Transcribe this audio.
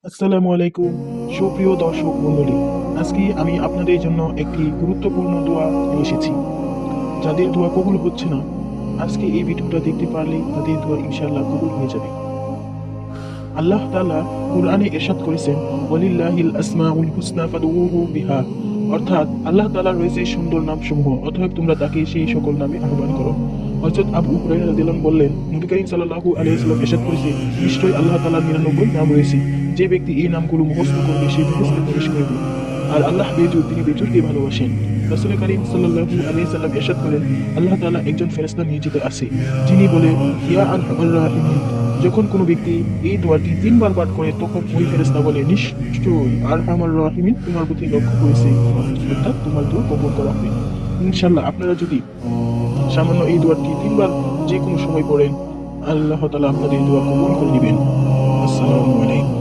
আসসালামু আলাইকুম, সুপ্রিয় দর্শক মণ্ডলী। আজকে আমি আপনাদের জন্য একটি গুরুত্বপূর্ণ দোয়া নিয়ে এসেছি। যাদের দোয়া কবুল হচ্ছে না, আজকে এই ভিডিওটা দেখতে পারলেই তাদের দোয়া ইনশাআল্লাহ কবুল হয়ে যাবে। আল্লাহ তাআলা কুরআনে ইরশাদ করেছেন, ওয়ালিল্লাহিল আসমাউল হুসনা ফাদউহু বিহা। অর্থাৎ আল্লাহ তাআলার রয়েছে সুন্দর নামসমূহ, অতএব তোমরা তাকে সেই সকল নামে আহ্বান করো। হযরত আবু হুরায়রা রাদিয়াল্লাহু আনহু বললেন, নবী করিম সাল্লাল্লাহু আলাইহি ওয়াসাল্লাম ইরশাদ করেছে, নিশ্চয়ই আল্লাহ তাআলার 99 নাম রয়েছে, যে ব্যক্তি এই নামগুলো মুখস্থ করবে সে বেহেশতে প্রবেশ করবে। আর আল্লাহ বেজুর, তিনি বেজুরকে ভালোবাসেন। রাসূল করিম সাল্লাল্লাহু আলাইহি ওয়াসাল্লাম ইরশাদ করেন, আল্লাহ তাআলা একজন ফেরেশতা নিয়োজিত আছে, যিনি বলে, ইয়া আরহামার রাহিমিন। যখন কোনো ব্যক্তি এই দোয়াটি 3 বার পাঠ করে, তখন ওই ফেরেশতা বলে, নিশ্চয়ই আরহামার রাহিমিন তোমার প্রতি লক্ষ্য করেছে, অর্থাৎ তোমার দোয়া কবুল করা হবে। ইনশাআল্লাহ আপনারা যদি সামান্য এই দোয়াটি 3 বার যে কোনো সময় পড়েন, আল্লাহ তাআলা আপনাদের দোয়া কবুল করে নেবেন। আসসালামু আলাইকুম।